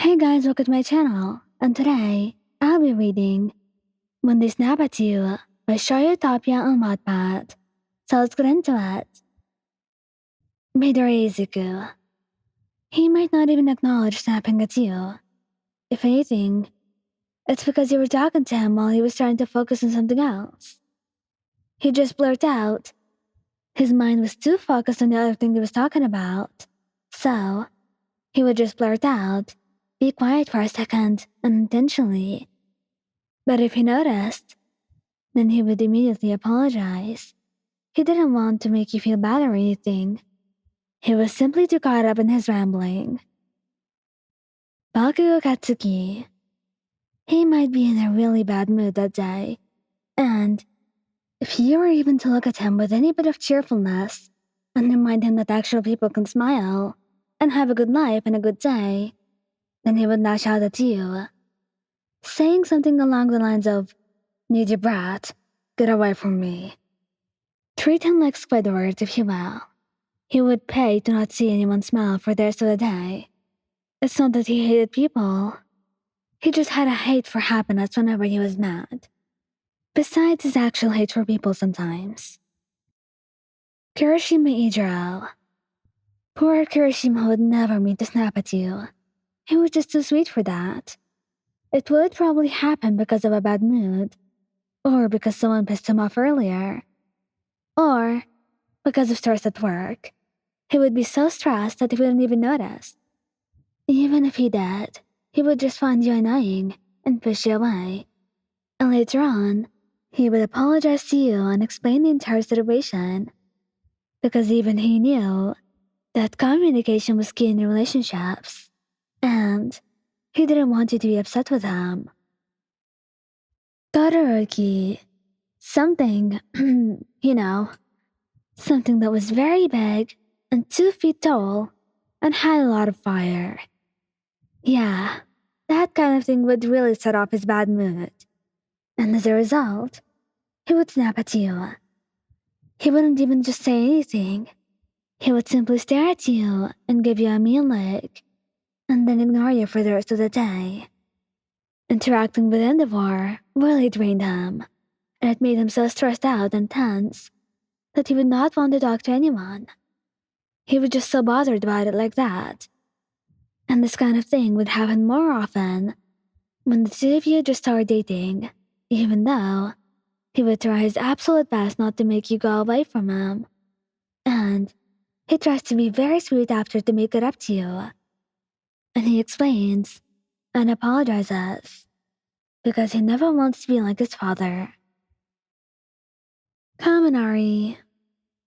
Hey guys, welcome to my channel, and today I'll be reading When They Snap at You by Shouto on Wattpad. So let's get into it. Midoriya Izuku. He might not even acknowledge snapping at you. If anything, it's because you were talking to him while he was trying to focus on something else. He just blurted out. His mind was too focused on the other thing he was talking about. So, he would just blurt out, "Be quiet for a second," unintentionally. But if he noticed, then he would immediately apologize. He didn't want to make you feel bad or anything. He was simply too caught up in his rambling. Bakugou Katsuki. He might be in a really bad mood that day, and if you were even to look at him with any bit of cheerfulness and remind him that actual people can smile and have a good life and a good day, then he would lash out at you, saying something along the lines of, "Need you brat, get away from me." Treat him like Squidward, if you will. He would pay to not see anyone smile for the rest of the day. It's not that he hated people. He just had a hate for happiness whenever he was mad. Besides his actual hate for people sometimes. Kirishima Eijiro. Poor Kirishima would never mean to snap at you. He was just too sweet for that. It would probably happen because of a bad mood, or because someone pissed him off earlier, or because of stress at work. He would be so stressed that he wouldn't even notice. Even if he did, he would just find you annoying and push you away. And later on, he would apologize to you and explain the entire situation. Because even he knew that communication was key in relationships. And he didn't want you to be upset with him. Todoroki. Something, something that was very big and 2 feet tall and had a lot of fire. Yeah, that kind of thing would really set off his bad mood. And as a result, he would snap at you. He wouldn't even just say anything. He would simply stare at you and give you a mean look, and then ignore you for the rest of the day. Interacting with Endeavor really drained him, and it made him so stressed out and tense that he would not want to talk to anyone. He was just so bothered about it like that. And this kind of thing would happen more often when the two of you just started dating, even though he would try his absolute best not to make you go away from him. And he tries to be very sweet after to make it up to you. And he explains and apologizes because he never wants to be like his father. Kaminari.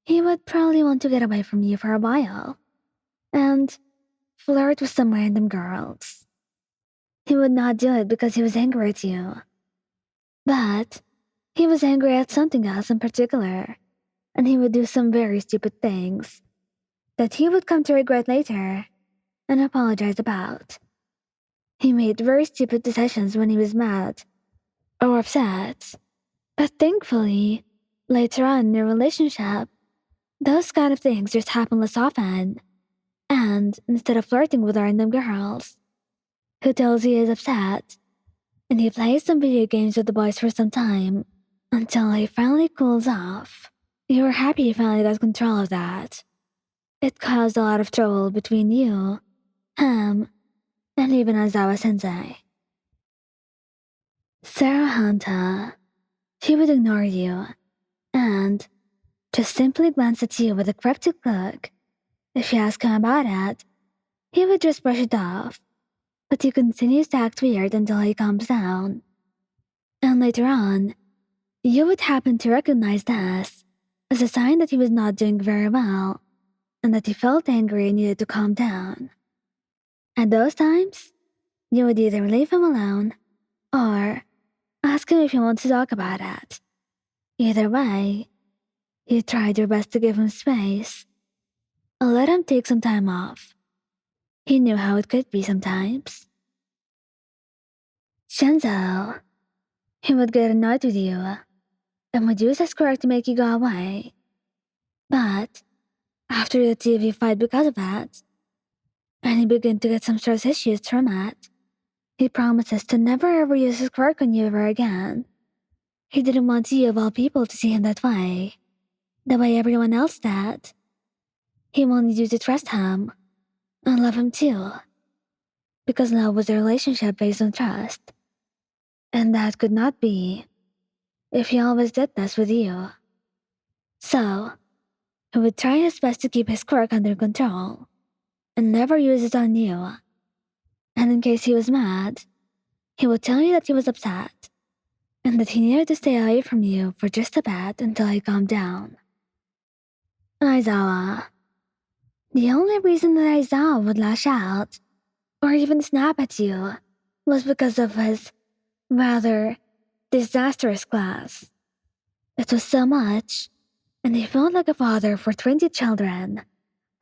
He would probably want to get away from you for a while and flirt with some random girls. He would not do it because he was angry at you. But he was angry at something else in particular, and he would do some very stupid things that he would come to regret later and apologize about. He made very stupid decisions when he was mad or upset, but thankfully, later on in your relationship, those kind of things just happen less often. And instead of flirting with random girls, who tells he is upset, and he plays some video games with the boys for some time until he finally cools off. You were happy he finally got control of that. It caused a lot of trouble between you, him, and even Aizawa sensei. Sarah Hanta. She would ignore you and just simply glance at you with a cryptic look. If you ask him about it, he would just brush it off, but he continues to act weird until he calms down. And later on, you would happen to recognize this as a sign that he was not doing very well and that he felt angry and needed to calm down. At those times, you would either leave him alone or ask him if he wants to talk about it. Either way, you tried your best to give him space. Let him take some time off. He knew how it could be sometimes. Shinso. He would get annoyed with you and would use his quirk to make you go away. But after the two of you fight because of that, and he began to get some trust issues from it. He promises to never ever use his quirk on you ever again. He didn't want you of all people to see him that way, the way everyone else did. He wanted you to trust him, and love him too, because love was a relationship based on trust. And that could not be if he always did this with you. So, he would try his best to keep his quirk under control, and never use it on you. And in case he was mad, he would tell you that he was upset, and that he needed to stay away from you for just a bit until he calmed down. Aizawa. The only reason that Aizawa would lash out, or even snap at you, was because of his, rather, disastrous class. It was so much, and he felt like a father for 20 children,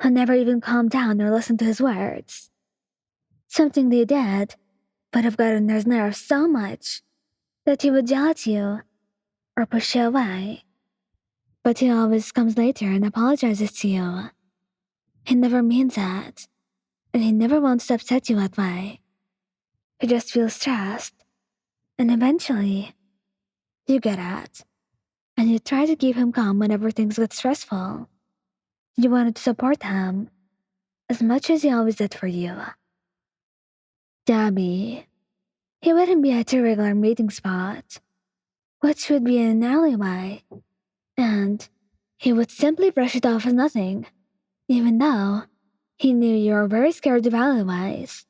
who never even calmed down or listened to his words. Something they did would have gotten his nerves so much that he would yell at you or push you away. But he always comes later and apologizes to you. He never means it, and he never wants to upset you that way. He just feels stressed, and eventually, you get it, and you try to keep him calm whenever things get stressful. You wanted to support him as much as he always did for you. Dabi. He wouldn't be at your regular meeting spot, which would be in an alleyway, and he would simply brush it off as nothing, even though he knew you were very scared of alleyways,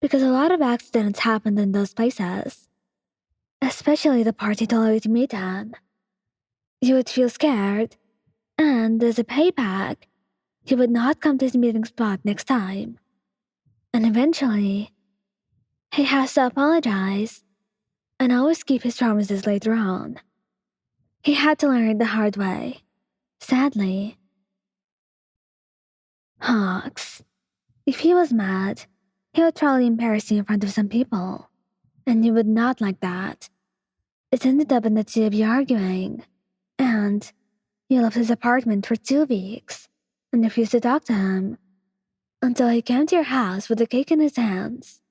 because a lot of accidents happened in those places, especially the part he told you to meet at. You would feel scared, and as a payback, he would not come to his meeting spot next time. And eventually, he has to apologize and always keep his promises later on. He had to learn it the hard way, sadly. Hawks. If he was mad, he would probably embarrass you in front of some people, and you would not like that. It ended up in the two of you arguing, and you left his apartment for 2 weeks and refused to talk to him until he came to your house with a cake in his hands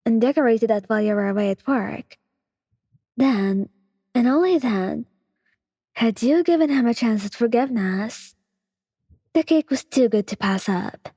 and decorated it while you were away at work. Then, and only then, had you given him a chance at forgiveness. The cake was too good to pass up.